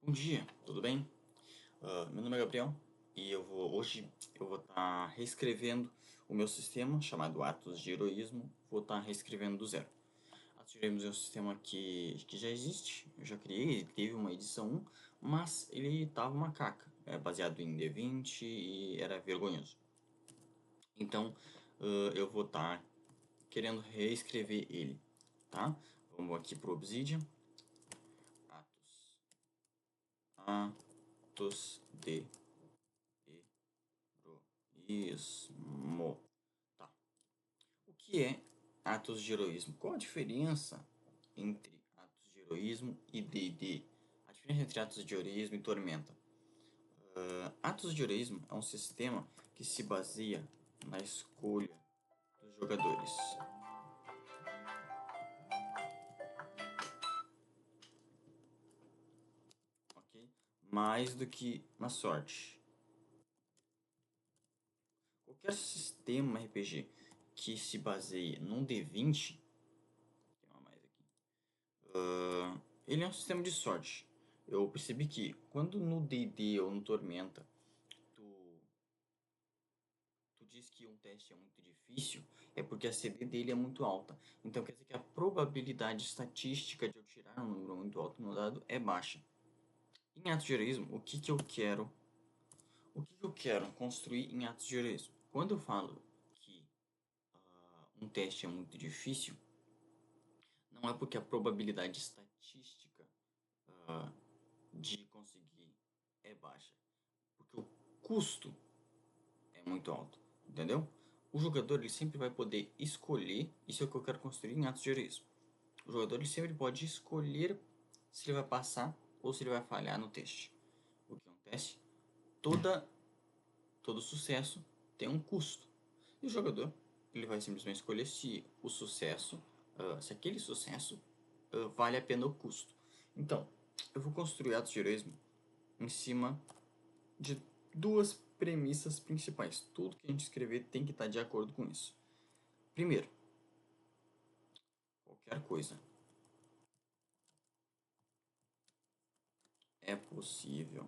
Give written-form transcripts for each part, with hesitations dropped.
Bom dia, tudo bem? Meu nome é Gabriel e hoje eu vou estar reescrevendo o meu sistema chamado Atos de Heroísmo. Vou estar reescrevendo do zero. Atos de Heroísmo é um sistema que já existe, eu já criei, ele teve uma edição 1, mas ele estava uma caca, baseado em D20 e era vergonhoso. Então eu vou estar querendo reescrever ele, tá? Vamos aqui pro Obsidian, Atos, Atos de Heroísmo. Tá. O que é atos de heroísmo? Qual a diferença entre atos de heroísmo e D&D? A diferença entre atos de heroísmo e Tormenta. Atos de heroísmo é um sistema que se baseia na escolha dos jogadores, ok? Mais do que na sorte. Qualquer sistema RPG que se baseie num D20, tem uma mais aqui, ele é um sistema de sorte. Eu percebi que quando no D&D ou no Tormenta tu, tu diz que um teste é muito difícil, é porque a CD dele é muito alta. Então quer dizer que a probabilidade estatística de eu tirar um número muito alto no dado é baixa. Em atos de heroísmo, o que eu quero construir em atos de heroísmo? Quando eu falo que um teste é muito difícil, não é porque a probabilidade estatística de conseguir é baixa, porque o custo é muito alto, entendeu? O jogador ele sempre vai poder escolher, isso é o que eu quero construir em atos de heroísmo. O jogador ele sempre pode escolher se ele vai passar ou se ele vai falhar no teste. O que é um teste? Toda, todo sucesso tem um custo. E o jogador ele vai simplesmente escolher se o sucesso, se aquele sucesso vale a pena o custo. Então, eu vou construir atos de heroísmo em cima de duas premissas principais. Tudo que a gente escrever tem que estar de acordo com isso. Primeiro, qualquer coisa é possível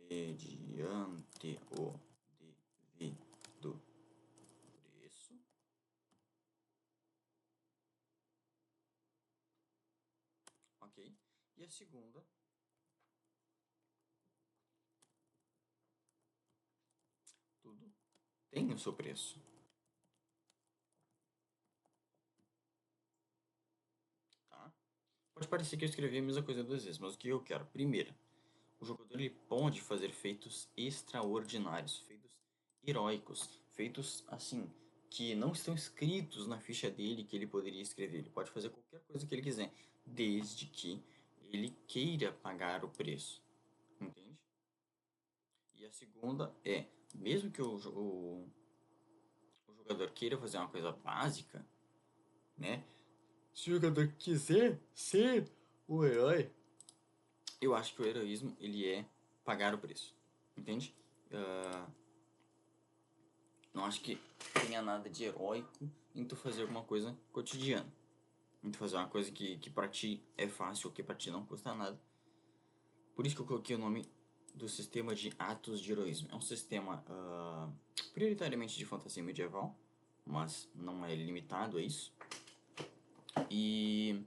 mediante o devido preço. Ok? E a segunda, tudo tem o seu preço. Tá? Pode parecer que eu escrevi a mesma coisa duas vezes, mas o que eu quero? Primeiro, o jogador ele pode fazer feitos extraordinários, feitos heróicos, feitos assim, que não estão escritos na ficha dele que ele poderia escrever. Ele pode fazer qualquer coisa que ele quiser, desde que ele queira pagar o preço. Entende? E a segunda é, mesmo que o jogador queira fazer uma coisa básica, né? Se o jogador quiser ser o herói, eu acho que o heroísmo ele é pagar o preço, entende? Uh, não acho que tenha nada de heróico em tu fazer alguma coisa cotidiana, em tu fazer uma coisa que para ti é fácil, ou que para ti não custa nada. Por isso que eu coloquei o nome do sistema de atos de heroísmo. É um sistema prioritariamente de fantasia medieval, mas não é limitado a isso. E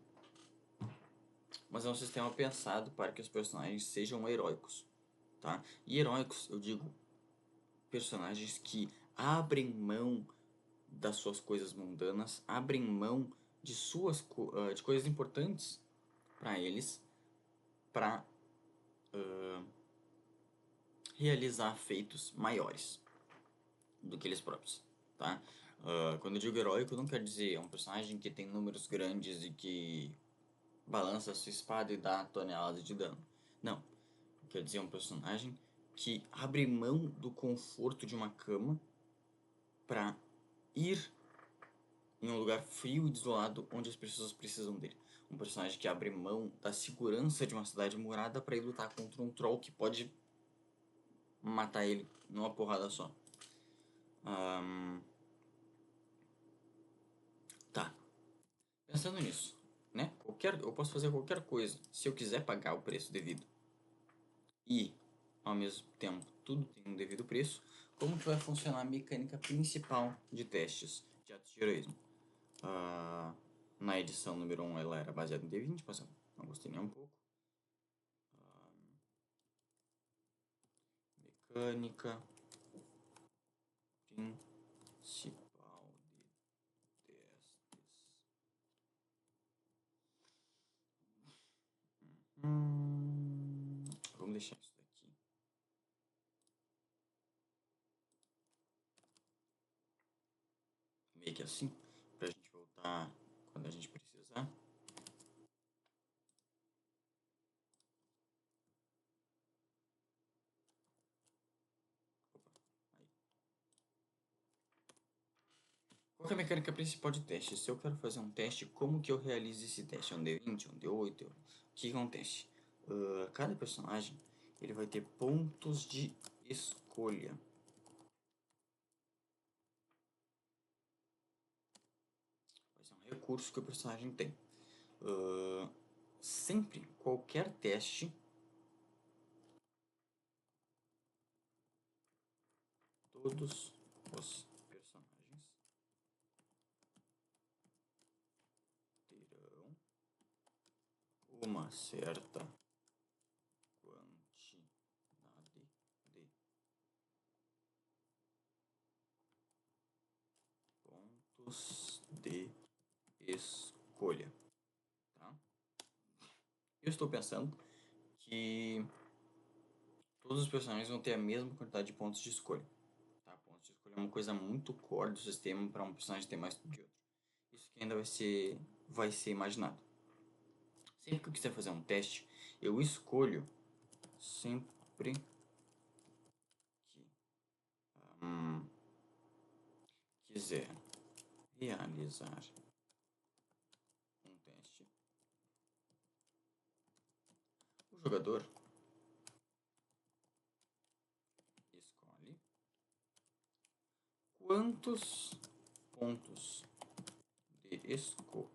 mas é um sistema pensado para que os personagens sejam heróicos, tá? E heróicos, eu digo, personagens que abrem mão das suas coisas mundanas, abrem mão de de coisas importantes para eles, para realizar feitos maiores do que eles próprios, tá? Quando eu digo heróico, não quer dizer um personagem que tem números grandes e que balança sua espada e dá toneladas de dano. Não. Quer dizer um personagem que abre mão do conforto de uma cama para ir em um lugar frio e desolado onde as pessoas precisam dele. Um personagem que abre mão da segurança de uma cidade murada para ir lutar contra um troll que pode matar ele numa porrada só. Tá. Pensando nisso, né? eu posso fazer qualquer coisa, se eu quiser pagar o preço devido. E, ao mesmo tempo, tudo tem um devido preço. Como que vai funcionar a mecânica principal de testes de atos de heroísmo? Na edição número 1 ela era baseada em D20, mas eu não gostei nem um pouco. Mecânica principal de testes. Vamos deixar isso daqui. Meio que assim, pra gente voltar quando a gente precisar. Opa, aí. Qual é a mecânica principal de teste? Se eu quero fazer um teste, como que eu realizo esse teste? É um D20, um D8? O que é um teste? Cada personagem ele vai ter pontos de escolha. Vai ser um recurso que o personagem tem. Sempre, qualquer teste, todos os personagens terão uma certa quantidade de pontos de escolha, tá? Eu estou pensando que todos os personagens vão ter a mesma quantidade de pontos de escolha, tá? Pontos de escolha é uma coisa muito core do sistema para um personagem ter mais do que outro. Isso que ainda vai ser imaginado. Sempre que eu quiser fazer um teste, eu escolho sempre que quiser realizar um teste, o jogador escolhe quantos pontos de escolha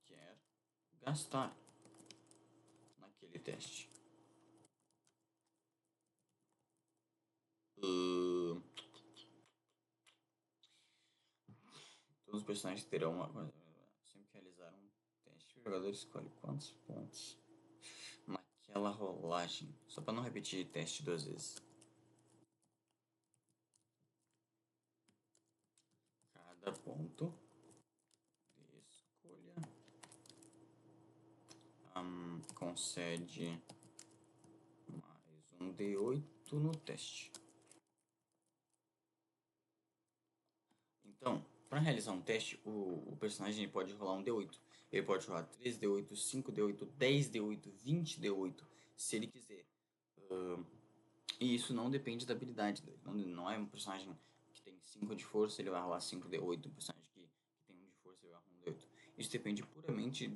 quer gastar naquele teste. Todos os personagens terão sempre que realizar um teste, o jogador escolhe quantos pontos naquela rolagem. Só para não repetir teste duas vezes. Cada ponto de escolha concede mais um D8 no teste. Então, para realizar um teste, o personagem pode rolar um D8. Ele pode rolar 3D8, 5D8, 10D8, 20D8, se ele quiser. E isso não depende da habilidade dele. Não é um personagem que tem 5 de força, ele vai rolar 5D8. Um personagem que tem 1 de força, ele vai rolar 1D8. Isso depende puramente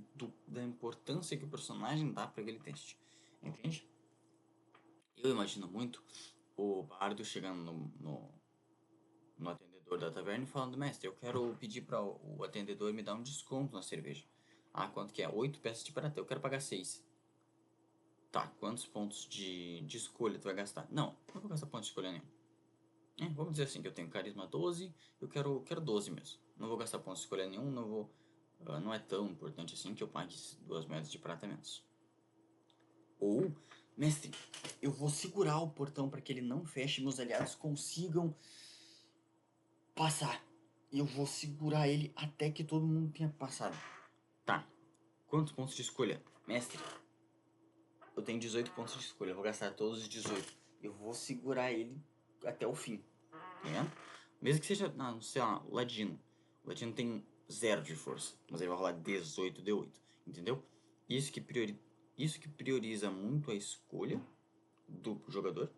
da importância que o personagem dá para aquele teste. Entende? Eu imagino muito o bardo chegando no atendedor da taverna e falando: mestre, eu quero pedir para o atendedor me dar um desconto na cerveja. Ah, quanto que é? 8 peças de prata, eu quero pagar 6. Tá, quantos pontos de escolha tu vai gastar? Não vou gastar pontos de escolha nenhum. Vamos dizer assim, que eu tenho carisma 12, eu quero 12 mesmo. Não vou gastar pontos de escolha nenhum, não é tão importante assim que eu pague 2 moedas de prata menos. Ou, mestre, eu vou segurar o portão para que ele não feche e meus aliados consigam passar. Eu vou segurar ele até que todo mundo tenha passado. Tá, quantos pontos de escolha? Mestre, eu tenho 18 pontos de escolha, eu vou gastar todos os 18. Eu vou segurar ele até o fim, tá vendo? Mesmo que seja, não sei lá, o Ladino. O Ladino tem 0 de força, mas ele vai rolar 18 D8, entendeu? Isso que prioriza muito a escolha do jogador.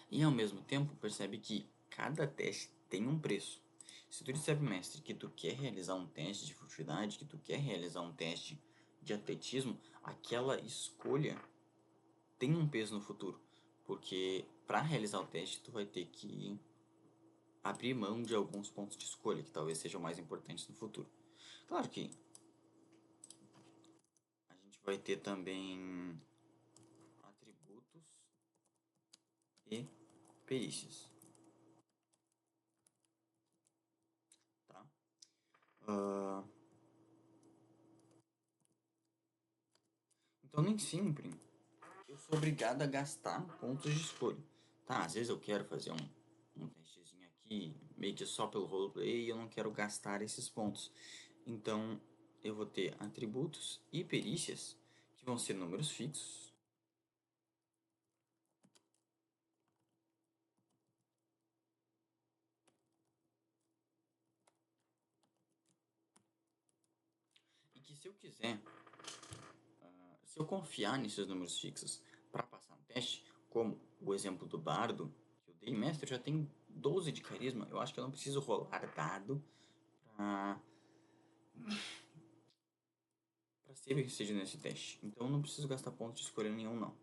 E ao mesmo tempo percebe que cada teste tem um preço. Se tu disser pro mestre que tu quer realizar um teste de furtividade, que tu quer realizar um teste de atletismo, aquela escolha tem um peso no futuro. Porque para realizar o teste tu vai ter que abrir mão de alguns pontos de escolha, que talvez sejam mais importantes no futuro. Claro que a gente vai ter também atributos e perícias, tá? Então nem sempre eu sou obrigado a gastar pontos de escolha. Tá, às vezes eu quero fazer um testezinho aqui, meio que só pelo roleplay, e eu não quero gastar esses pontos. Então eu vou ter atributos e perícias, que vão ser números fixos. E que se eu quiser, se eu confiar nesses números fixos para passar no teste, como o exemplo do bardo que eu dei, mestre, eu já tenho 12 de carisma, eu acho que eu não preciso rolar dado para ser bem sucedido nesse teste. Então eu não preciso gastar pontos de escolha nenhum não.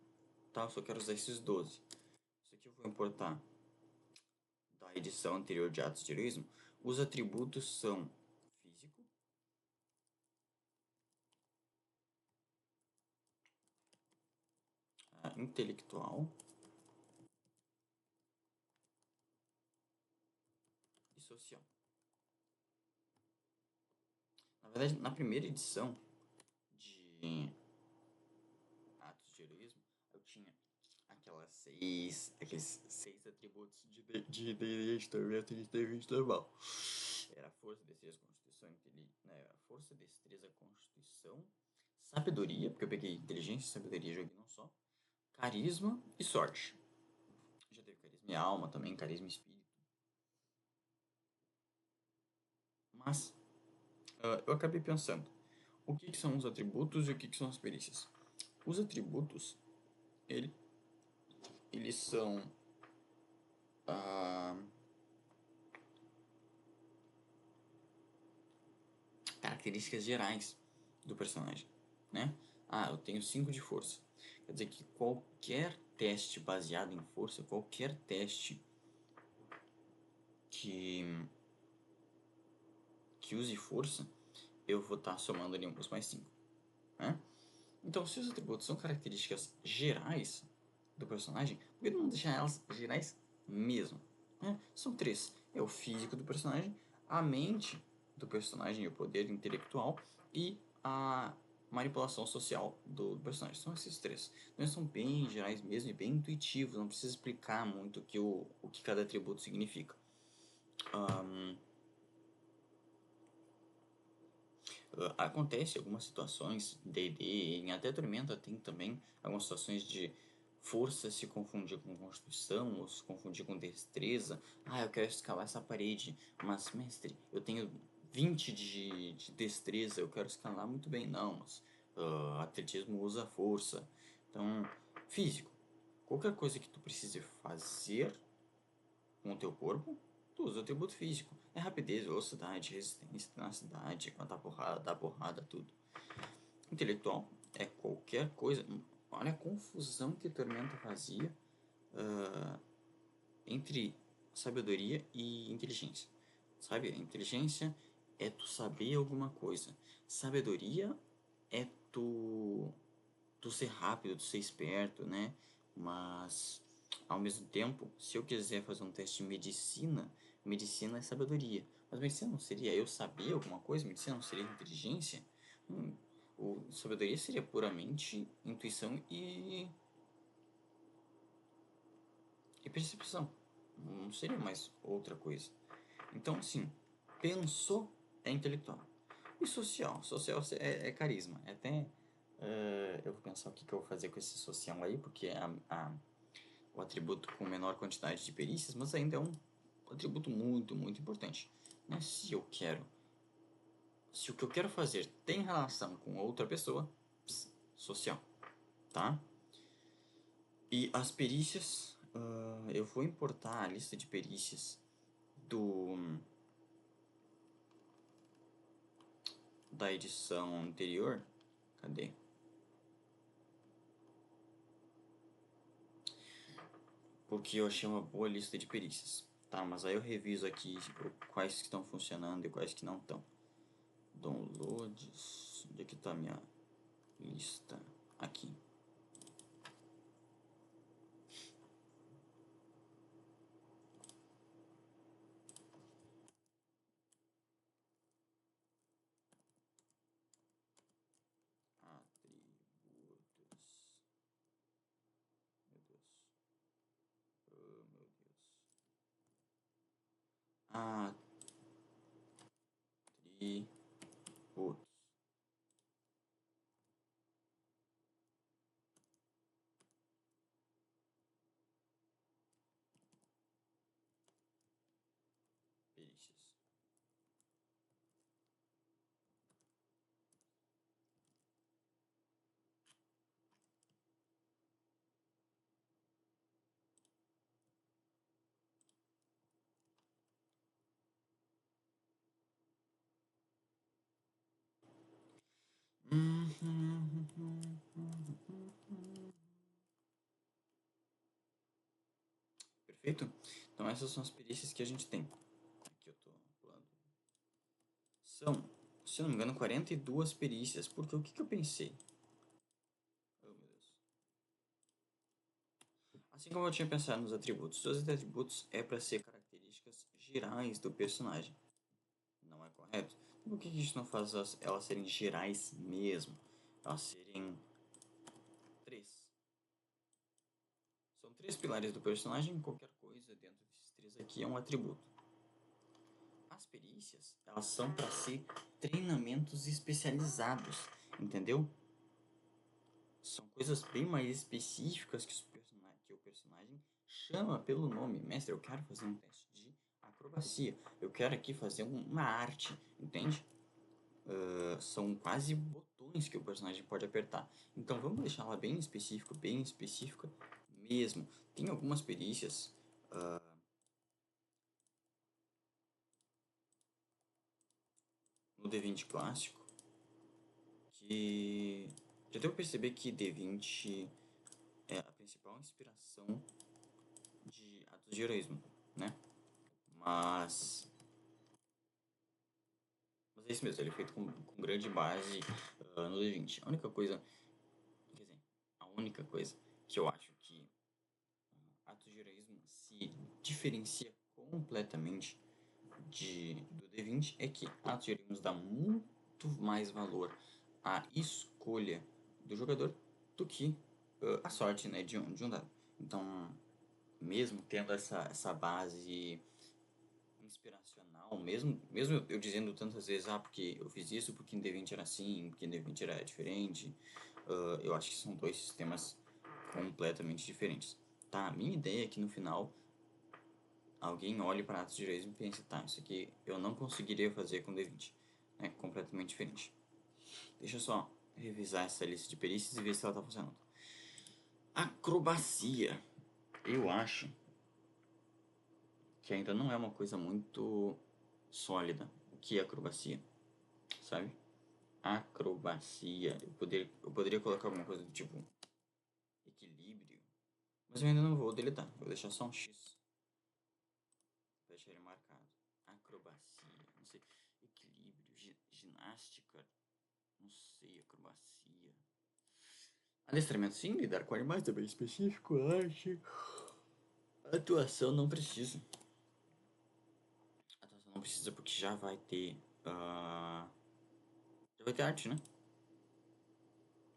Tá? Eu só quero usar esses 12. Isso aqui eu vou importar da edição anterior de Atos de Heroísmo. Os atributos são físico, intelectual e social. Na verdade, na primeira edição de Atos de Heroísmo, eu tinha aqueles seis atributos de D&D de tormento de D20 normal. Era força, destreza, constituição, força, destreza, constituição, sabedoria, porque eu peguei inteligência e sabedoria, joguei não só, carisma e sorte. Já teve carisma e alma também, carisma e espírito. Mas eu acabei pensando, o que são os atributos e o que são as perícias? Os atributos, ele, eles são ah, características gerais do personagem, né? Ah, eu tenho 5 de força. Quer dizer que qualquer teste baseado em força, qualquer teste que, que use força, eu vou estar somando ali um plus mais 5, né? Então, se os atributos são características gerais do personagem, por que não deixar elas gerais mesmo? Né? São três. É o físico do personagem, a mente do personagem, o poder intelectual e a manipulação social do personagem. São esses três. Então, eles são bem gerais mesmo e bem intuitivos, não precisa explicar muito o que cada atributo significa. Acontece algumas situações, D&D, em até Tormenta tem também algumas situações de força se confundir com constituição ou se confundir com destreza. Ah, eu quero escalar essa parede, mas mestre, eu tenho 20 de destreza, eu quero escalar muito bem. Não, mas atletismo usa força. Então, físico. Qualquer coisa que tu precise fazer com o teu corpo, tu usa o atributo físico. É rapidez, velocidade, resistência, tenacidade, aguentar porrada, dar porrada, tudo. Intelectual é qualquer coisa. Olha a confusão que Tormenta fazia entre sabedoria e inteligência. Sabe, a inteligência é tu saber alguma coisa. Sabedoria é tu ser rápido, tu ser esperto, né? Mas, ao mesmo tempo, se eu quiser fazer um teste de medicina, medicina é sabedoria. Mas medicina não seria eu saber alguma coisa? Medicina não seria inteligência? Sabedoria seria puramente intuição e percepção. Não seria mais outra coisa. Então, sim, pensou é intelectual. E social? Social é carisma. É até. Eu vou pensar o que eu vou fazer com esse social aí, porque é o atributo com menor quantidade de perícias, mas ainda é um atributo muito, muito importante. Né? Se o que eu quero fazer tem relação com outra pessoa, social, tá? E as perícias, eu vou importar a lista de perícias do da edição anterior. Cadê? Porque eu achei uma boa lista de perícias. Tá, mas aí eu reviso aqui quais que estão funcionando e quais que não estão. Downloads. Onde é que tá a minha lista? Aqui. Atributos. Meu Deus. Oh, meu Deus. Atributos. Perícias. Perfeito? Então essas são as perícias que a gente tem. Aqui eu tô pulando. São, se eu não me engano, 42 perícias. Porque o que eu pensei? Oh, meu Deus. Assim como eu tinha pensado nos atributos. Os atributos é para ser características gerais do personagem. Não é correto? Por que a gente não faz elas serem gerais mesmo? Elas serem três. São três pilares do personagem. Qualquer coisa dentro desses três aqui é um atributo. As perícias, elas são para ser treinamentos especializados, entendeu? São coisas bem mais específicas que o personagem chama pelo nome. Mestre, eu quero fazer um teste de acrobacia. Eu quero aqui fazer uma arte, entende? São quase botões que o personagem pode apertar. Então vamos deixar ela bem específica mesmo. Tem algumas perícias no D20 clássico que já deu pra perceber que D20 é a principal inspiração de atos de heroísmo, né? Mas, mas é isso mesmo, ele é feito com grande base no D20. A única coisa, quer dizer, a única coisa que eu acho que atos de heroísmo se diferencia completamente do D20 é que atos de heroísmo dá muito mais valor à escolha do jogador do que a sorte, né, de um dado. Então, mesmo tendo essa base inspiracional, mesmo eu dizendo tantas vezes, porque eu fiz isso, porque em D20 era assim, porque em D20 era diferente, eu acho que são dois sistemas completamente diferentes. Tá, a minha ideia é que no final alguém olhe para atos de heroísmo e pense, tá, isso aqui eu não conseguiria fazer com D20. É completamente diferente. Deixa eu só revisar essa lista de perícias e ver se ela tá funcionando. Acrobacia. Eu acho que ainda não é uma coisa muito sólida. O que é acrobacia? Sabe? Acrobacia. Eu poderia colocar alguma coisa do tipo equilíbrio. Mas eu ainda não vou deletar. Eu vou deixar só um X. Vou deixar ele marcado. Acrobacia. Não sei. Equilíbrio. Ginástica. Não sei. Acrobacia. Adestramento sim. Lidar com animais também específico. Arte. Atuação não precisa. Atuação não precisa porque já vai ter. Já vai ter arte, né?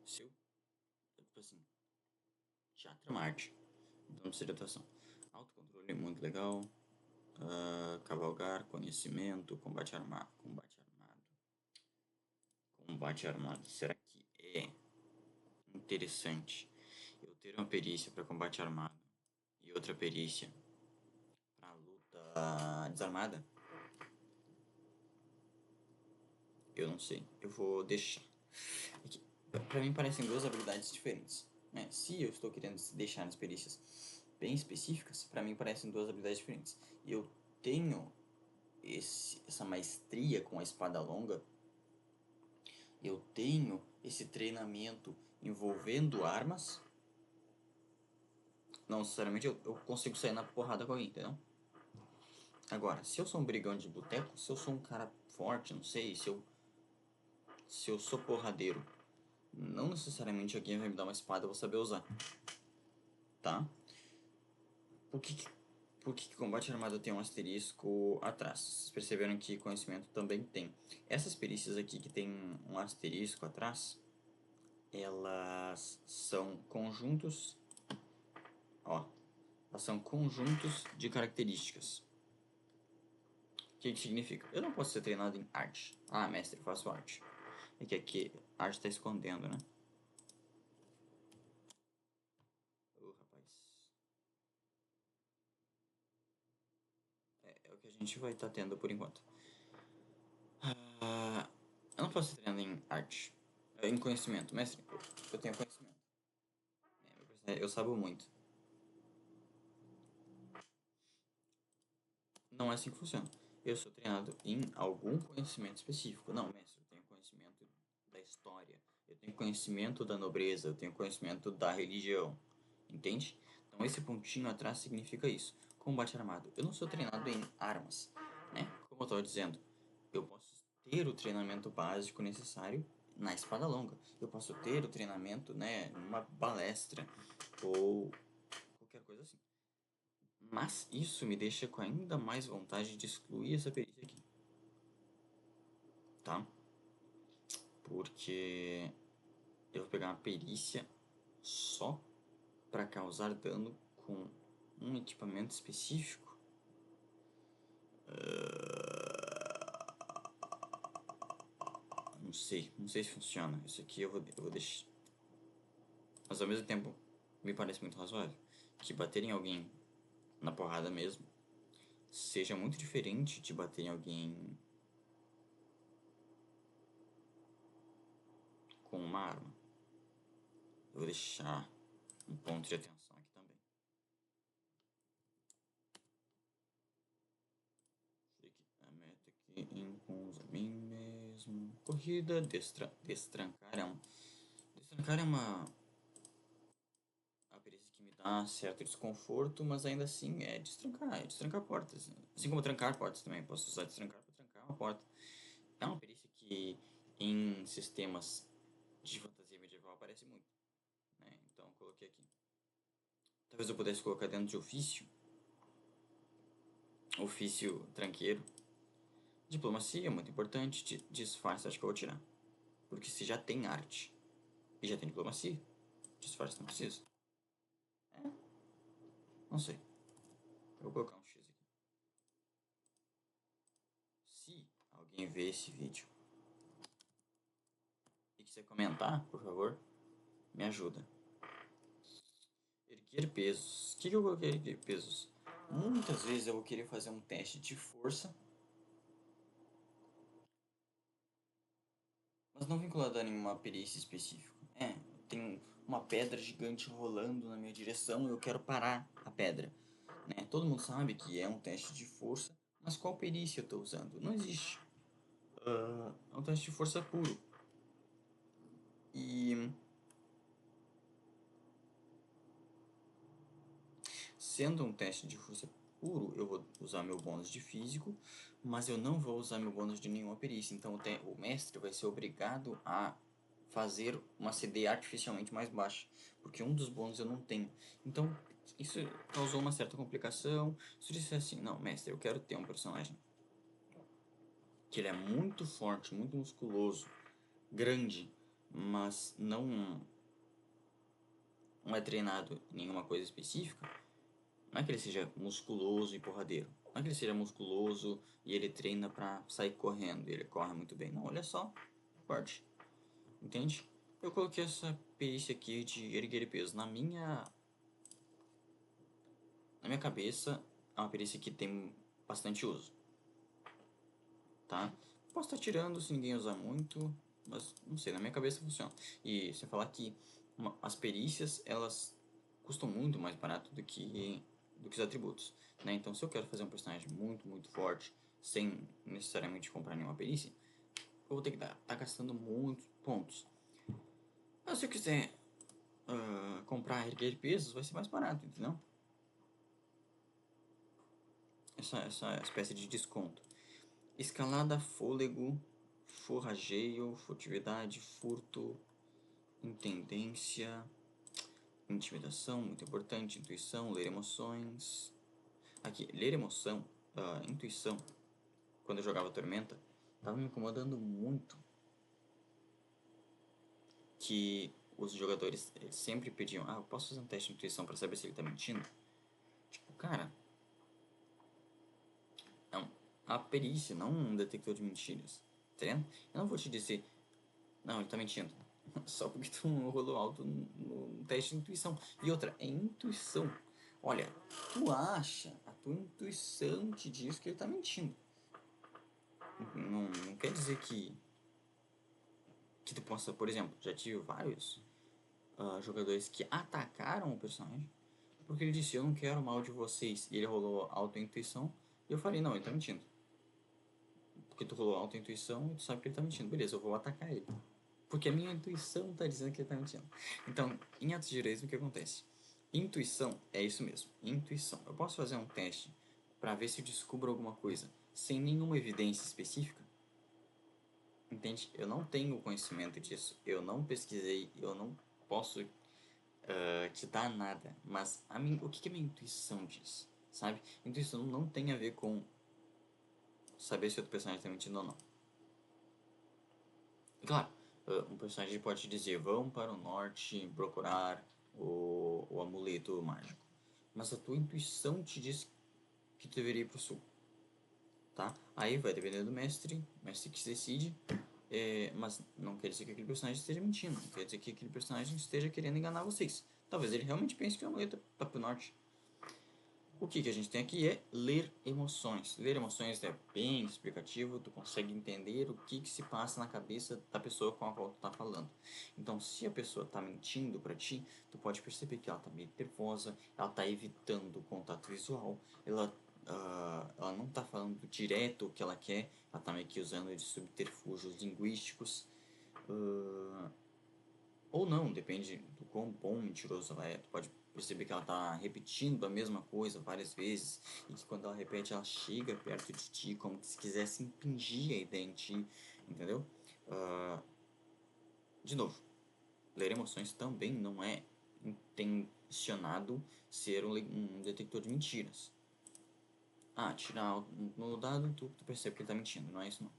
Seu. Tipo assim. Teatro é uma arte. Então não precisa de atuação. Autocontrole é muito legal. Cavalgar, conhecimento, combate armado. Combate armado. Combate armado. Será que é interessante eu ter uma perícia para combate armado e outra perícia para luta desarmada? Eu não sei. Eu vou deixar. Para mim parecem duas habilidades diferentes. Né? Se eu estou querendo deixar as perícias bem específicas, para mim parecem duas habilidades diferentes. E eu tenho essa maestria com a espada longa, eu tenho esse treinamento envolvendo armas. Não necessariamente eu consigo sair na porrada com alguém, entendeu? Agora, se eu sou um brigão de boteco, se eu sou um cara forte, não sei, se eu sou porradeiro, não necessariamente alguém vai me dar uma espada e eu vou saber usar, tá? Por que, que- por que combate armado tem um asterisco atrás? Vocês perceberam que conhecimento também tem. Essas perícias aqui que tem um asterisco atrás, elas são conjuntos, ó, elas são conjuntos de características. O que significa? Eu não posso ser treinado em arte. Ah, mestre, eu faço arte. É que aqui a arte está escondendo, né? Rapaz. É o que a gente vai estar tendo por enquanto. Ah, eu não posso ser treinado em arte. Em conhecimento. Mestre, eu tenho conhecimento. Eu sabo muito. Não é assim que funciona. Eu sou treinado em algum conhecimento específico. Não, mestre, eu tenho conhecimento da história. Eu tenho conhecimento da nobreza. Eu tenho conhecimento da religião. Entende? Então esse pontinho atrás significa isso. Combate armado. Eu não sou treinado em armas, né? Como eu estava dizendo, eu posso ter o treinamento básico necessário na espada longa. Eu posso ter o treinamento, né, numa balestra ou qualquer coisa assim. Mas isso me deixa com ainda mais vontade de excluir essa perícia aqui, tá? Porque eu vou pegar uma perícia só para causar dano com um equipamento específico. Não sei se funciona. Isso aqui eu vou deixar. Mas ao mesmo tempo, me parece muito razoável que bater em alguém na porrada mesmo seja muito diferente de bater em alguém com uma arma. Eu vou deixar um ponto de atenção aqui também. A meta aqui impõe a mim mesmo. Corrida, destrancar é um. Destrancar é uma perícia que me dá certo desconforto, mas ainda assim é destrancar portas. Assim como trancar portas também. Posso usar destrancar para trancar uma porta. É uma perícia que em sistemas de fantasia medieval aparece muito, né? Então eu coloquei aqui. Talvez eu pudesse colocar dentro de ofício tranqueiro. Diplomacia é muito importante, disfarce acho que eu vou tirar. Porque se já tem arte e já tem diplomacia, disfarce não precisa. É, não sei. Eu vou colocar um X aqui. Se alguém ver esse vídeo e quiser comentar, por favor, me ajuda. Erguer pesos. O que eu coloquei erguer pesos? Muitas vezes eu vou querer fazer um teste de força, mas não vinculado a nenhuma perícia específica. Tem uma pedra gigante rolando na minha direção e eu quero parar a pedra. Né? Todo mundo sabe que é um teste de força, mas qual perícia eu estou usando? Não existe. É um teste de força puro. E sendo um teste de força puro, eu vou usar meu bônus de físico, mas eu não vou usar meu bônus de nenhuma perícia. Então o mestre vai ser obrigado a fazer uma CD artificialmente mais baixa, porque um dos bônus eu não tenho. Então isso causou uma certa complicação. Se eu disser assim, não, mestre, eu quero ter um personagem que ele é muito forte, muito musculoso, grande, mas não é treinado em nenhuma coisa específica. Não é que ele seja musculoso e porradeiro. Não é que ele seja musculoso e ele treina pra sair correndo. E ele corre muito bem. Não, olha só. Forte. Entende? Eu coloquei essa perícia aqui de erguer peso. Na minha cabeça, é uma perícia que tem bastante uso. Tá? Posso estar tirando se ninguém usar muito. Mas não sei, na minha cabeça funciona. E você falar que as perícias, elas custam muito mais barato do que os atributos, né? Então, se eu quero fazer um personagem muito, muito forte, sem necessariamente comprar nenhuma perícia, eu vou ter que tá gastando muitos pontos. Mas se eu quiser comprar erguer pesos, vai ser mais barato, entendeu? essa espécie de desconto. Escalada, fôlego, forrageio, furtividade, furto, intendência, intimidação, muito importante, intuição, ler emoções. Aqui, ler emoção, intuição, quando eu jogava Tormenta, tava me incomodando muito que os jogadores sempre pediam, eu posso fazer um teste de intuição pra saber se ele tá mentindo? Tipo, cara, é a perícia, não um detector de mentiras, tá vendo? Eu não vou te dizer, não, ele tá mentindo, só porque tu rolou alto no teste de intuição. E outra, é intuição. Olha, tu acha, a tua intuição te diz que ele tá mentindo. Não quer dizer que tu possa, por exemplo, já tive vários jogadores que atacaram o personagem porque ele disse, eu não quero mal de vocês, e ele rolou auto-intuição, e eu falei, não, ele tá mentindo. Porque tu rolou auto-intuição e tu sabe que ele tá mentindo. Beleza, eu vou atacar ele. Porque a minha intuição tá dizendo que ele tá mentindo. Então, em atos de heroísmo, o que acontece? Intuição é isso mesmo, intuição. Eu posso fazer um teste para ver se eu descubro alguma coisa sem nenhuma evidência específica? Entende? Eu não tenho conhecimento disso, eu não pesquisei, eu não posso te dar nada, mas o que a minha intuição diz, sabe? Intuição não tem a ver com saber se outro personagem está mentindo ou não. E claro, um personagem pode te dizer, vão para o norte procurar o amuleto mágico, mas a tua intuição te diz que tu deveria ir para o sul, tá? Aí vai depender do mestre, o mestre que decide, mas não quer dizer que aquele personagem esteja mentindo, não quer dizer que aquele personagem esteja querendo enganar vocês. Talvez ele realmente pense que o amuleto está para o norte. O que a gente tem aqui é ler emoções. Ler emoções é bem explicativo, tu consegue entender o que se passa na cabeça da pessoa com a qual tu tá falando. Então, se a pessoa tá mentindo pra ti, tu pode perceber que ela tá meio nervosa, ela tá evitando o contato visual, ela não tá falando direto o que ela quer, ela tá meio que usando de subterfúgios linguísticos. Uh, ou não, depende do quão bom mentiroso ela é. Tu pode perceber que ela tá repetindo a mesma coisa várias vezes e que quando ela repete, ela chega perto de ti como se quisesse impingir a ideia em ti, entendeu? Ah, de novo, ler emoções também não é intencionado ser um detector de mentiras. Tirar no dado, tu percebe que ele tá mentindo, não é isso não.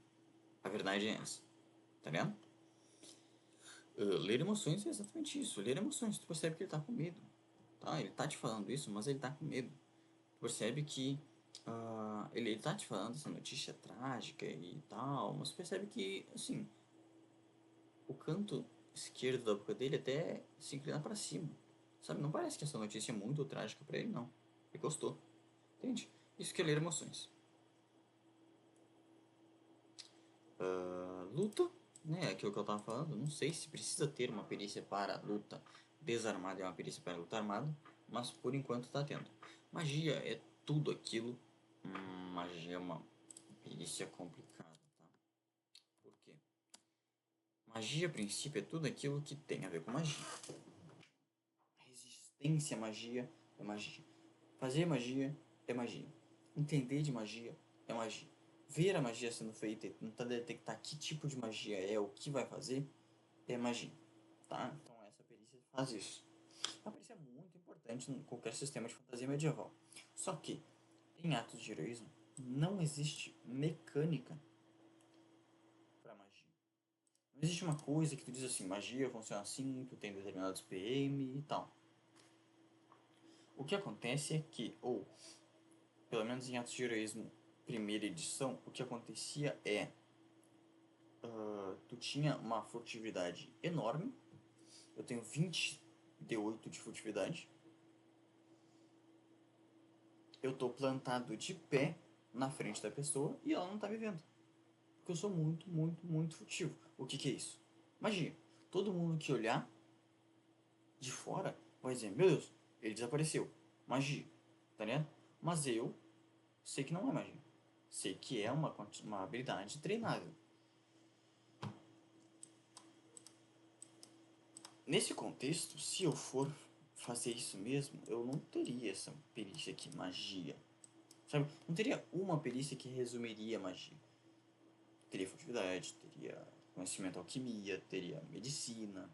A verdade é essa, tá vendo? Ler emoções é exatamente isso. Ler emoções, tu percebe que ele tá com medo. Tá? Ele tá te falando isso, mas ele tá com medo. Tu percebe que ele tá te falando essa notícia trágica e tal, mas percebe que, assim, o canto esquerdo da boca dele até se inclina pra cima. Sabe? Não parece que essa notícia é muito trágica pra ele, não. Ele gostou. Entende? Isso que é ler emoções. Luta, né? Aquilo que eu tava falando. Não sei se precisa ter uma perícia para luta desarmada e uma perícia para luta armada, mas por enquanto tá tendo. Magia é tudo aquilo. Magia é uma perícia complicada, tá? Por quê? Magia, a princípio, é tudo aquilo que tem a ver com magia. Resistência à magia é magia. Fazer magia é magia. Entender de magia é magia. Ver a magia sendo feita e tentar detectar que tipo de magia é, o que vai fazer, é magia, tá? Então essa perícia faz isso. A perícia é muito importante em qualquer sistema de fantasia medieval. Só que, em atos de heroísmo, não existe mecânica para magia. Não existe uma coisa que tu diz assim, magia funciona assim, tu tem determinados PM e tal. O que acontece é que, ou pelo menos em atos de heroísmo primeira edição, o que acontecia é tu tinha uma furtividade enorme. Eu tenho 20 D8 de furtividade. Eu tô plantado de pé na frente da pessoa e ela não tá me vendo. Porque eu sou muito, muito, muito furtivo. O que é isso? Magia. Todo mundo que olhar de fora vai dizer, meu Deus, ele desapareceu. Magia. Tá ligado? Mas eu sei que não é magia. Sei que é uma habilidade treinável. Nesse contexto, se eu for fazer isso mesmo, eu não teria essa perícia aqui, magia. Sabe? Não teria uma perícia que resumiria a magia. Teria furtividade, teria conhecimento alquimia, teria medicina.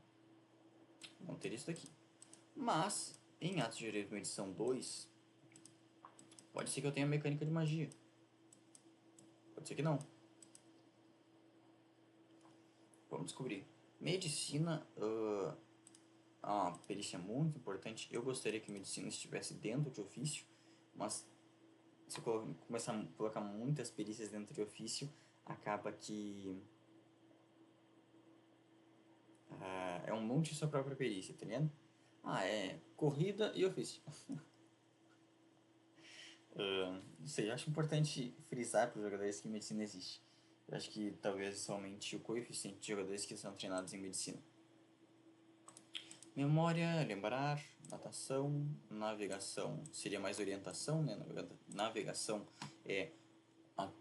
Não teria isso daqui. Mas, em Atos de Direito edição 2, pode ser que eu tenha mecânica de magia. Pode ser que não. Vamos descobrir. Medicina é uma perícia muito importante. Eu gostaria que medicina estivesse dentro de ofício, mas se eu começar a colocar muitas perícias dentro de ofício, acaba que é um monte de sua própria perícia, tá ligado? É corrida e ofício. Não sei, eu acho importante frisar para os jogadores que medicina existe. Eu acho que talvez somente o coeficiente de jogadores que são treinados em medicina. Memória, lembrar, natação, navegação. Seria mais orientação, né? Navegação é a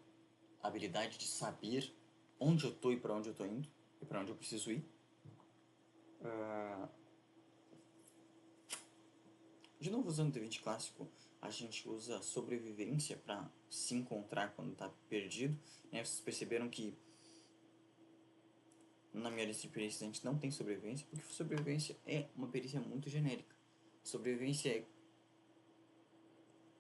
habilidade de saber onde eu estou e para onde eu estou indo e para onde eu preciso ir. De novo, usando o D20 clássico, a gente usa sobrevivência para se encontrar quando está perdido. Né? Vocês perceberam que na minha lista de perícias a gente não tem sobrevivência, porque sobrevivência é uma perícia muito genérica. Sobrevivência é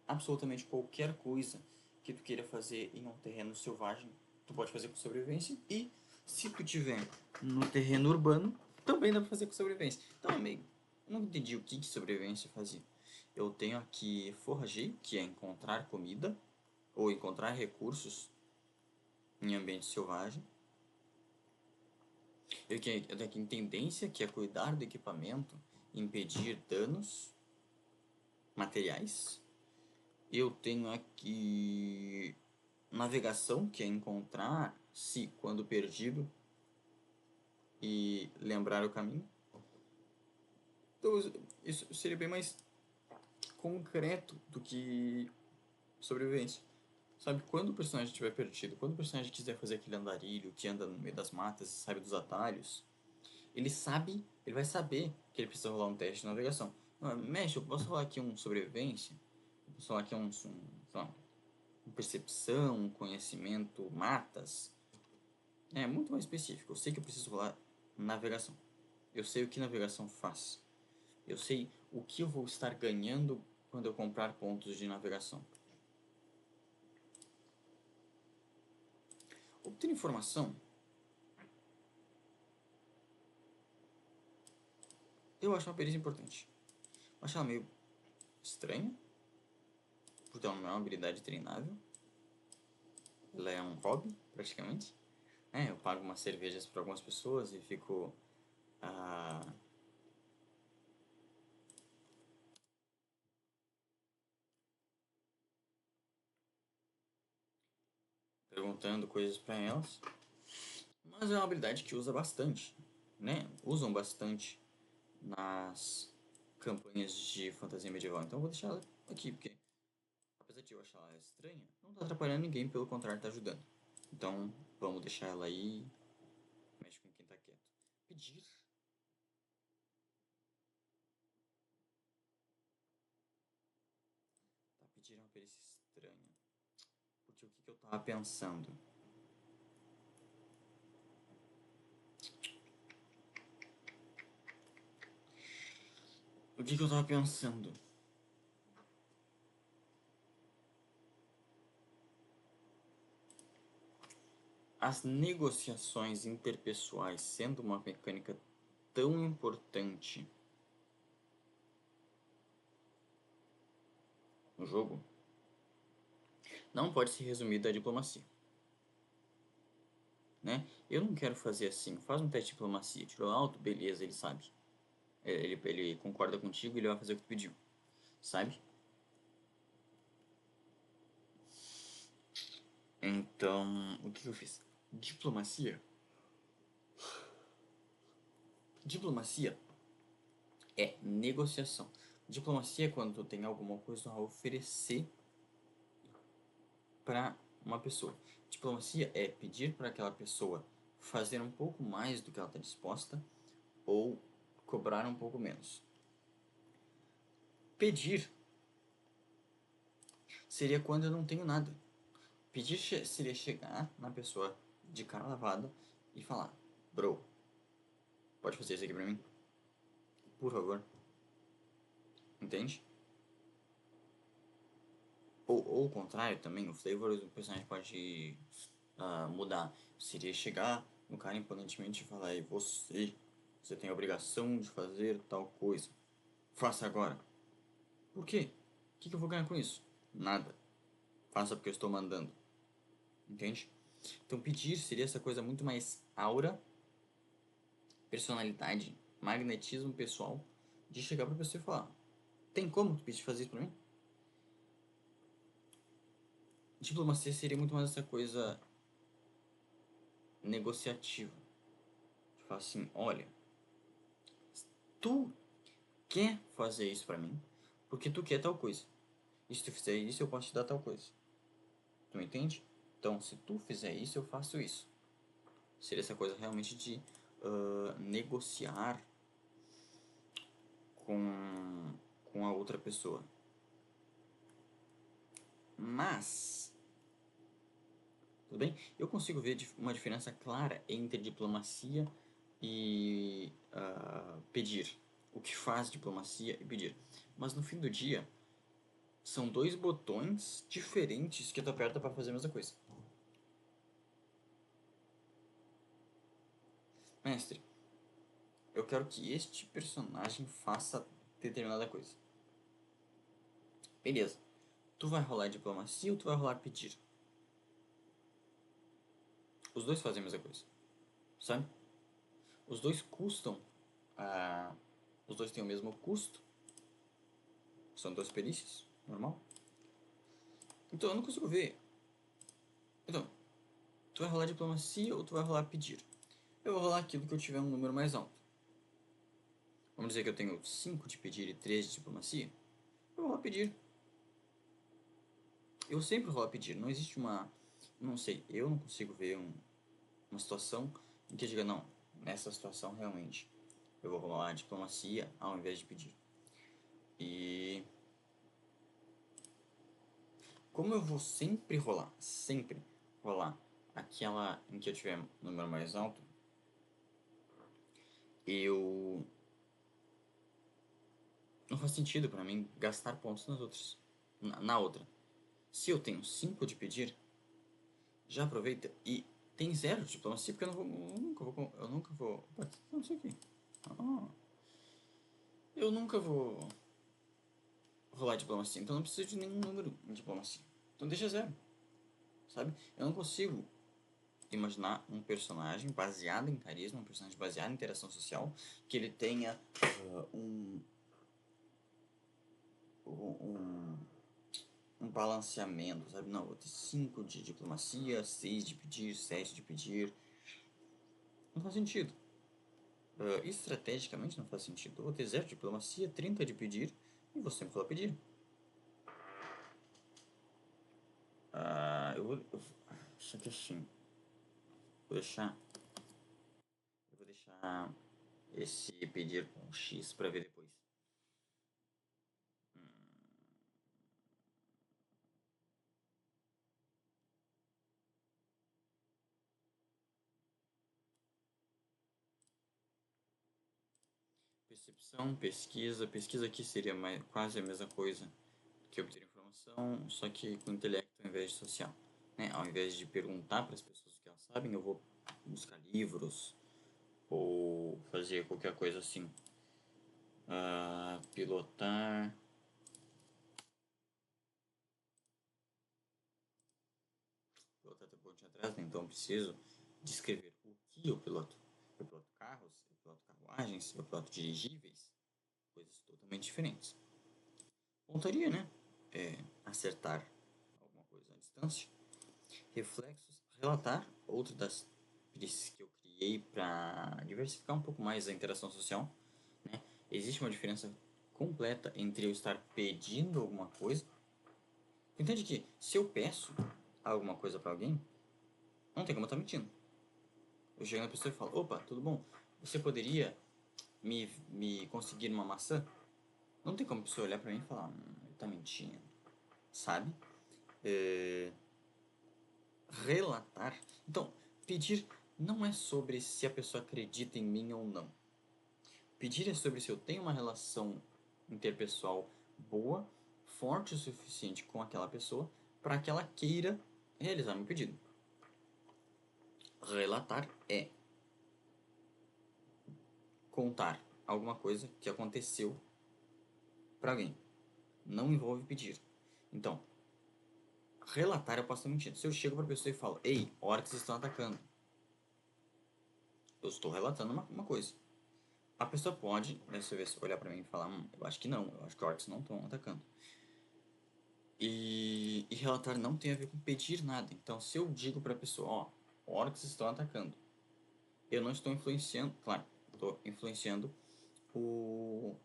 absolutamente qualquer coisa que tu queira fazer em um terreno selvagem, tu pode fazer com sobrevivência, e se tu tiver no terreno urbano, também dá pra fazer com sobrevivência. Então, amigo, eu não entendi o que sobrevivência fazia. Eu tenho aqui forrageio, que é encontrar comida, ou encontrar recursos em ambiente selvagem. Eu tenho aqui intendência, que é cuidar do equipamento, impedir danos materiais. Eu tenho aqui navegação, que é encontrar-se quando perdido e lembrar o caminho. Então, isso seria bem mais concreto do que sobrevivência. Sabe, quando o personagem estiver perdido, quando o personagem quiser fazer aquele andarilho que anda no meio das matas, sabe dos atalhos, ele vai saber que ele precisa rolar um teste de navegação. Mestre, eu posso rolar aqui um sobrevivência? Eu posso rolar aqui sei lá, percepção, conhecimento, matas? É muito mais específico. Eu sei que eu preciso rolar navegação. Eu sei o que navegação faz. Eu sei o que eu vou estar ganhando quando eu comprar pontos de navegação. Obter informação, eu acho uma perícia importante. Eu acho ela meio estranha, porque ela não é uma habilidade treinável. Ela é um hobby, praticamente. Eu pago umas cervejas para algumas pessoas e fico perguntando coisas para elas. Mas é uma habilidade que usa bastante, né? Usam bastante nas campanhas de fantasia medieval. Então eu vou deixar ela aqui, porque apesar de eu achar ela estranha, não tá atrapalhando ninguém, pelo contrário, tá ajudando. Então vamos deixar ela aí, mexe com quem tá quieto. Pedir. Tá, pedir é uma perícia estranha. Porque o que eu tava pensando? O que eu tava pensando? As negociações interpessoais sendo uma mecânica tão importante no jogo, não pode ser resumida à diplomacia, né? Eu não quero fazer assim, faz um teste de diplomacia, tirou alto, beleza, ele sabe. Ele concorda contigo e ele vai fazer o que tu pediu, sabe? Então, o que eu fiz? Diplomacia? Diplomacia é negociação. Diplomacia é quando tu tem alguma coisa a oferecer para uma pessoa. Diplomacia é pedir para aquela pessoa fazer um pouco mais do que ela está disposta ou cobrar um pouco menos. Pedir seria quando eu não tenho nada. Pedir seria chegar na pessoa de cara lavada e falar: Bro, pode fazer isso aqui pra mim? Por favor. Entende? Ou o contrário também, o flavor do personagem pode mudar. Seria chegar no cara imponentemente e falar: Ei, você tem a obrigação de fazer tal coisa. Faça agora. Por quê? O que eu vou ganhar com isso? Nada. Faça porque eu estou mandando. Entende? Então pedir seria essa coisa muito mais aura, personalidade, magnetismo pessoal, de chegar pra pessoa e falar: Tem como tu pedir fazer isso pra mim? Diplomacia seria muito mais essa coisa negociativa. De falar assim: Olha, tu quer fazer isso pra mim porque tu quer tal coisa. E se tu fizer isso, eu posso te dar tal coisa. Tu me entende? Então, se tu fizer isso, eu faço isso. Seria essa coisa realmente de negociar com a outra pessoa. Mas, tudo bem? Eu consigo ver uma diferença clara entre diplomacia e pedir. O que faz diplomacia e pedir. Mas no fim do dia, são dois botões diferentes que tu aperta para fazer a mesma coisa. Mestre, eu quero que este personagem faça determinada coisa. Beleza. Tu vai rolar diplomacia ou tu vai rolar pedir? Os dois fazem a mesma coisa, sabe? Os dois custam. Ah, os dois têm o mesmo custo. São duas perícias, normal. Então eu não consigo ver. Então, tu vai rolar diplomacia ou tu vai rolar pedir? Eu vou rolar aquilo que eu tiver um número mais alto. Vamos dizer que eu tenho 5 de pedir e 3 de diplomacia. Eu vou rolar pedir. Eu sempre rolo pedir. Não existe uma. Não sei, eu não consigo ver uma situação em que eu diga, não, nessa situação realmente eu vou rolar diplomacia ao invés de pedir. E como eu vou sempre rolar aquela em que eu tiver número mais alto, eu não faz sentido para mim gastar pontos nas outras. Na outra. Se eu tenho 5 de pedir, já aproveita e tem 0 de diplomacia, porque eu nunca vou. Opa, não sei o que. Ah, eu nunca vou rolar diplomacia, então não preciso de nenhum número em diplomacia. Então deixa 0, sabe? Eu não consigo imaginar um personagem baseado em carisma, um personagem baseado em interação social, que ele tenha um, um balanceamento, sabe? Não, vou ter 5 de diplomacia, 6 de pedir, 7 de pedir. Não faz sentido. Estrategicamente não faz sentido. Eu vou ter 0 de diplomacia, 30 de pedir, e vou sempre falar pedir. Só que assim, vou deixar, eu vou deixar esse pedir com X para ver depois. Percepção, pesquisa. Pesquisa aqui seria quase a mesma coisa que obter informação, só que com intelecto ao invés de social. Né? Ao invés de perguntar para as pessoas o que elas sabem, eu vou buscar livros ou fazer qualquer coisa assim. Pilotar. Pilotar até pontinho atrás, né? Então eu preciso descrever o que eu piloto. Eu piloto carros, eu piloto carruagens, eu piloto dirigíveis, coisas totalmente diferentes. Pontaria, né? Acertar alguma coisa à distância. Reflexos, relatar, outra das perícias que eu criei para diversificar um pouco mais a interação social. Né? Existe uma diferença completa entre eu estar pedindo alguma coisa. Entende que se eu peço alguma coisa para alguém, não tem como eu estar mentindo. Eu chego na pessoa e falo: Opa, tudo bom? Você poderia me conseguir uma maçã? Não tem como a pessoa olhar para mim e falar: Ele tá mentindo, sabe? Relatar. Então, pedir não é sobre se a pessoa acredita em mim ou não. Pedir é sobre se eu tenho uma relação interpessoal boa, forte o suficiente com aquela pessoa para que ela queira realizar meu pedido. Relatar é contar alguma coisa que aconteceu para alguém. Não envolve pedir. Então, relatar eu posso estar mentindo. Se eu chego para a pessoa e falo, ei, orcs estão atacando, eu estou relatando uma coisa. A pessoa pode, dessa vez, olhar pra mim e falar, eu acho que não, eu acho que orcs não estão atacando. E relatar não tem a ver com pedir nada. Então, se eu digo pra pessoa, ó, orcs estão atacando, eu não estou influenciando, claro, estou influenciando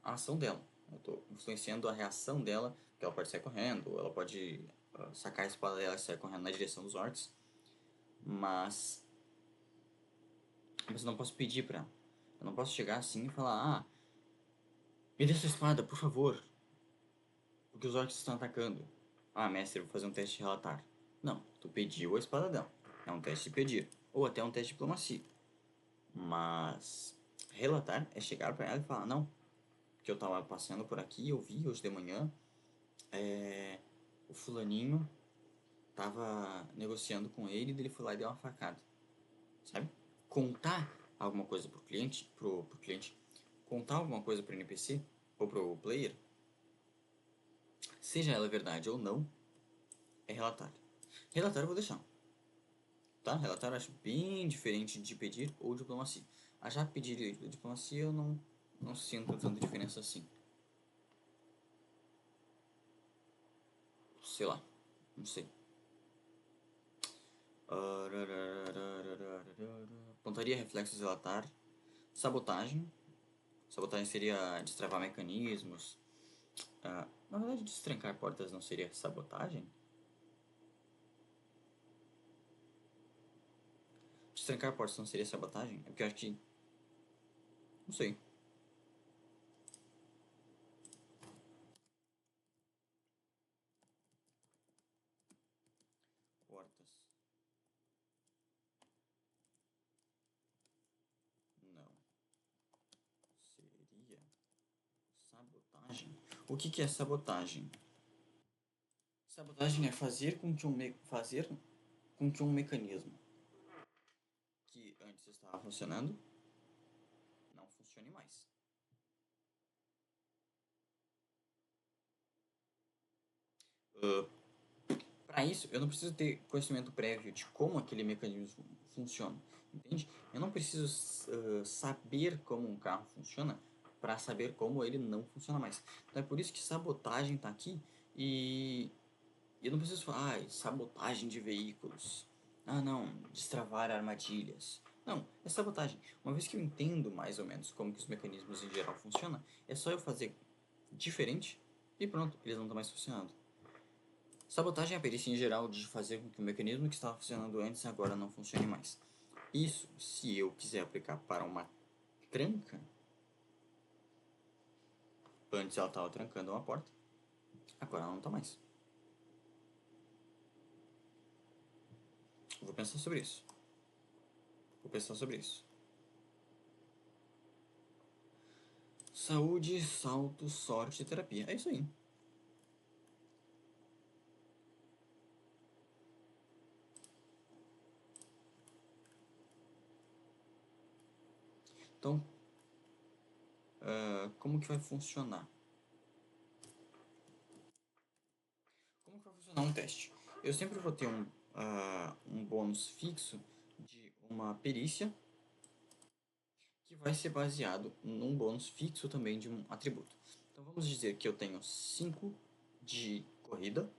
a ação dela. Eu estou influenciando a reação dela, que ela pode sair correndo, ou ela pode sacar a espada dela e sair correndo na direção dos orcs. Mas eu não posso pedir pra ela. Eu não posso chegar assim e falar, me dê sua espada, por favor, porque os orcs estão atacando. Ah, mestre, eu vou fazer um teste de relatar. Não, tu pediu a espada dela. É um teste de pedir. Ou até um teste de diplomacia. Mas relatar é chegar pra ela e falar, não, que eu tava passeando por aqui, eu vi hoje de manhã, o fulaninho tava negociando com ele e ele foi lá e deu uma facada. Sabe? Contar alguma coisa pro cliente, contar alguma coisa pro NPC ou pro player, seja ela verdade ou não, é relatar. Relatar eu vou deixar. Tá? Relatar eu acho bem diferente de pedir ou diplomacia. A já pedir e diplomacia eu não sinto tanta diferença assim. Sei lá, não sei. Pontaria, reflexos, relatar. Sabotagem. Sabotagem seria destravar mecanismos. Na verdade, destrancar portas não seria sabotagem? Destrancar portas não seria sabotagem? É porque eu acho que. Não sei. Portas. Não. Seria sabotagem? O que é sabotagem? Sabotagem é fazer com que um mecanismo que antes estava funcionando não funcione mais. Para isso, eu não preciso ter conhecimento prévio de como aquele mecanismo funciona, entende? Eu não preciso saber como um carro funciona para saber como ele não funciona mais. Então é por isso que sabotagem está aqui e eu não preciso falar, sabotagem de veículos. Ah, não, destravar armadilhas. Não, é sabotagem. Uma vez que eu entendo mais ou menos como que os mecanismos em geral funcionam, é só eu fazer diferente e pronto, eles não estão mais funcionando. Sabotagem é a perícia em geral de fazer com que o mecanismo que estava funcionando antes agora não funcione mais. Isso, se eu quiser aplicar para uma tranca, antes ela estava trancando uma porta, agora ela não está mais. Eu vou pensar sobre isso. Vou pensar sobre isso. Saúde, salto, sorte e terapia. É isso aí. Então, como que vai funcionar? Como que vai funcionar um teste? Eu sempre vou ter um bônus fixo de uma perícia que vai ser baseado num bônus fixo também de um atributo. Então vamos dizer que eu tenho 5 de corrida,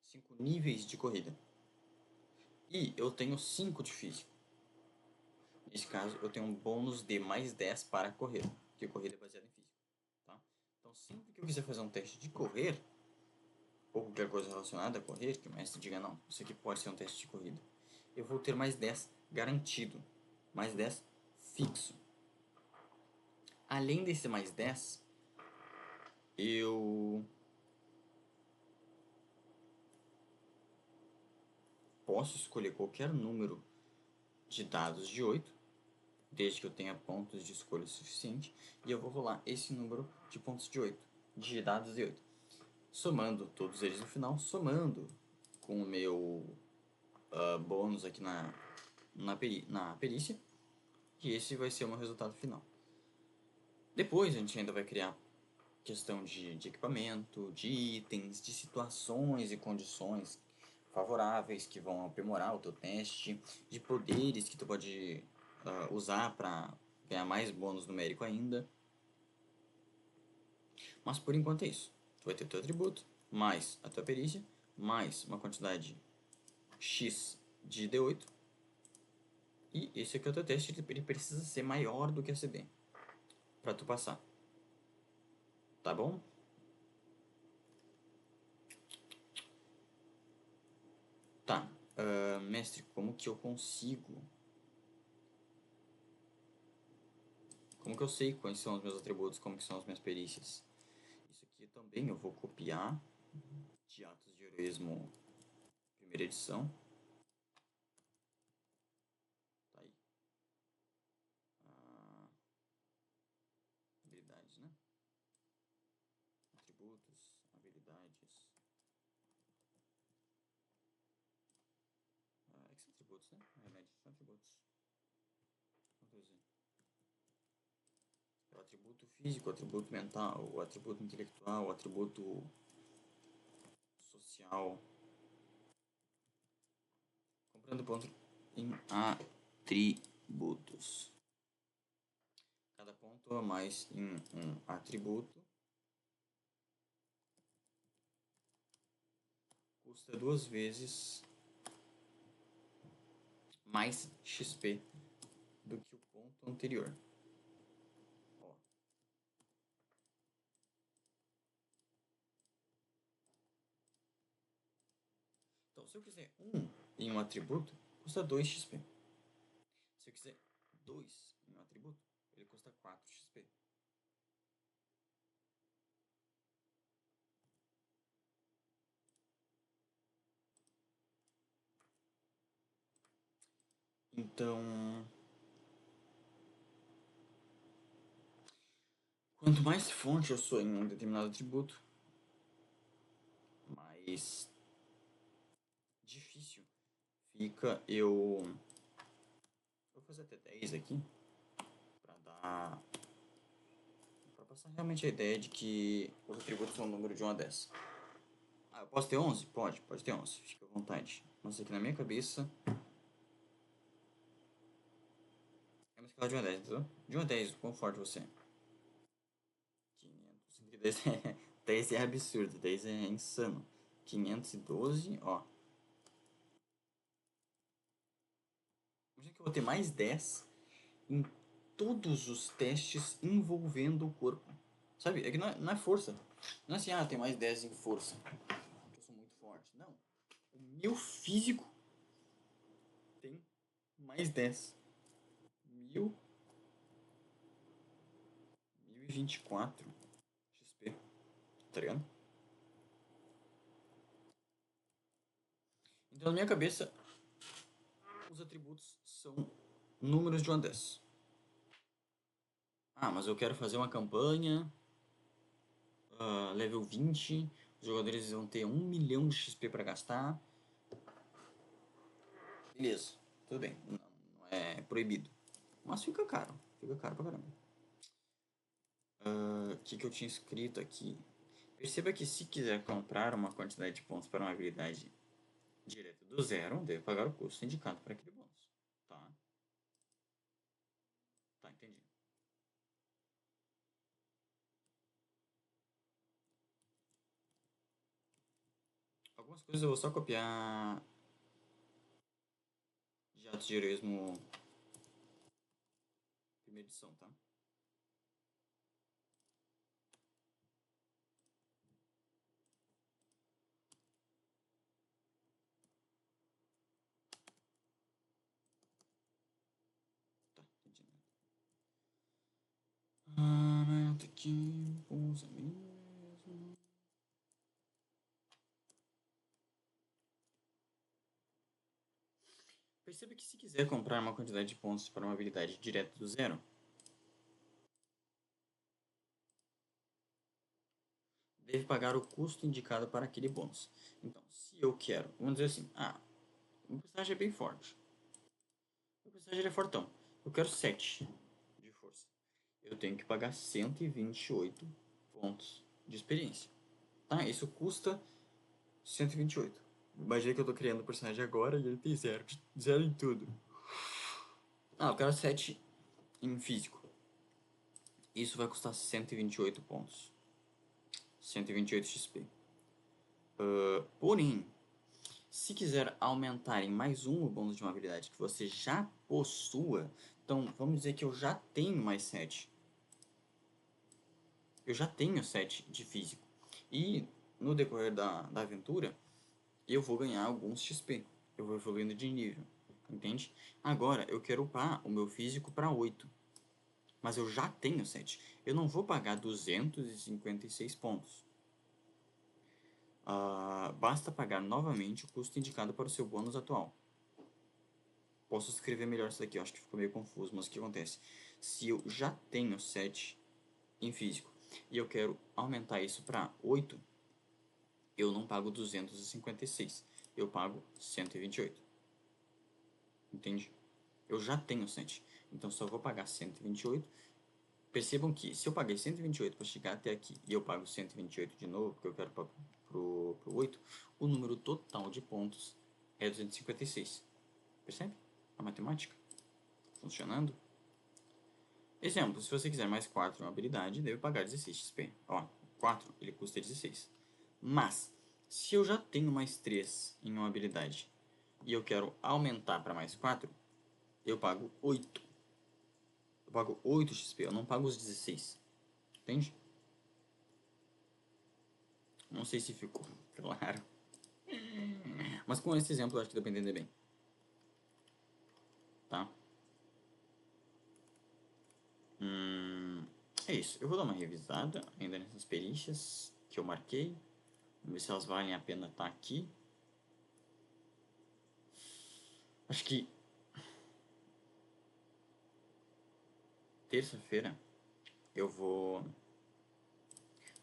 5 níveis de corrida, e eu tenho 5 de físico. Nesse caso, eu tenho um bônus de mais 10 para correr, porque corrida é baseada em físico. Tá? Então sempre que eu quiser fazer um teste de correr, ou qualquer coisa relacionada a correr, que o mestre diga, não, isso aqui pode ser um teste de corrida, eu vou ter mais 10 garantido, mais 10 fixo. Além desse mais 10, eu posso escolher qualquer número de dados de 8, desde que eu tenha pontos de escolha suficiente, e eu vou rolar esse número de pontos de 8, de dados de 8. Somando todos eles no final, somando com o meu bônus aqui na perícia, e esse vai ser o meu resultado final. Depois a gente ainda vai criar questão de equipamento, de itens, de situações e condições favoráveis que vão aprimorar o teu teste, de poderes que tu pode usar para ganhar mais bônus numérico ainda. Mas por enquanto é isso. Tu vai ter teu atributo, mais a tua perícia, mais uma quantidade X de D8. E esse aqui é o teu teste, ele precisa ser maior do que a CD para tu passar. Tá bom? Tá. Mestre, como que eu consigo? Como que eu sei quais são os meus atributos, como que são as minhas perícias? Isso aqui também eu vou copiar de Atos de Heroísmo, primeira edição. Tá aí. Habilidades, né? Atributos, habilidades. É que são atributos, né? Na verdade, são atributos. Vou dizer. É o atributo físico, o atributo mental, o atributo intelectual, o atributo social. Comprando ponto em atributos. Cada ponto a mais em um atributo custa 2 vezes mais XP do que o ponto anterior. Ó. Então, se eu quiser 1 em um atributo, custa 2 XP. Se eu quiser 2 em um atributo, ele custa 4 XP. Então, quanto mais forte eu sou em um determinado atributo, mais difícil fica eu... Vou fazer até 10 aqui, para dar... para passar realmente a ideia de que os atributos são um número de 1 a 10. Ah, eu posso ter 11? Pode ter 11, fica à vontade. Mas aqui na minha cabeça é uma escala de 1 a 10, entendeu? De 1 a 10, quão forte você é? 500. 10 é absurdo, 10 é insano. 512, ó. Imagina que eu vou ter mais 10 em todos os testes envolvendo o corpo. Sabe? É que não é força. Não é assim, tem mais 10 em força. Eu sou muito forte. Não. O meu físico tem mais 10. 1024 XP. Tá ligado? Então, na minha cabeça, os atributos são números de 1 a 10. Mas eu quero fazer uma campanha level 20. Os jogadores vão ter 1 milhão de XP para gastar. Beleza, tudo bem. Não é proibido. Mas fica caro. Fica caro pra caramba. O que eu tinha escrito aqui? Perceba que se quiser comprar uma quantidade de pontos para uma habilidade direta do zero, deve pagar o custo indicado para aquele bônus. Tá? Tá, entendi. Algumas coisas eu vou só copiar de Atos de Heroísmo primeira edição, tá? Tá, entendi. Meta aqui, pousa mesmo. Perceba que se quiser comprar uma quantidade de pontos para uma habilidade direto do zero, deve pagar o custo indicado para aquele bônus. Então, se eu quero, vamos dizer assim, o meu personagem é bem forte. O meu personagem é fortão. Eu quero 7 de força. Eu tenho que pagar 128 pontos de experiência. Tá? Isso custa 128. Imagina que eu tô criando o personagem agora e ele tem 0. 0 em tudo. Eu quero 7 em físico. Isso vai custar 128 pontos. 128 XP. Porém, se quiser aumentar em mais um o bônus de uma habilidade que você já possua, então vamos dizer que eu já tenho mais 7. Eu já tenho 7 de físico. E no decorrer da aventura, eu vou ganhar alguns XP. Eu vou evoluindo de nível. Entende? Agora eu quero upar o meu físico para 8. Mas eu já tenho 7. Eu não vou pagar 256 pontos. Basta pagar novamente o custo indicado para o seu bônus atual. Posso escrever melhor isso daqui, eu acho que ficou meio confuso, mas o que acontece? Se eu já tenho 7 em físico e eu quero aumentar isso para 8, eu não pago 256, eu pago 128. Entende? Eu já tenho 7, então só vou pagar 128. Percebam que se eu paguei 128 para chegar até aqui e eu pago 128 de novo, porque eu quero para pro 8, o número total de pontos é 256. Percebe? A matemática funcionando. Exemplo, se você quiser mais 4 em uma habilidade, deve pagar 16 XP. 4 ele custa 16. Mas, se eu já tenho mais 3 em uma habilidade e eu quero aumentar para mais 4, eu pago 8. Eu pago 8 XP, eu não pago os 16. Entende? Não sei se ficou claro. Mas com esse exemplo eu acho que deu pra entender bem. Tá? É isso. Eu vou dar uma revisada ainda nessas perícias que eu marquei. Vamos ver se elas valem a pena estar aqui. Acho que terça-feira eu vou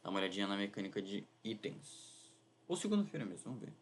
dar uma olhadinha na mecânica de itens. Ou segunda-feira mesmo, vamos ver.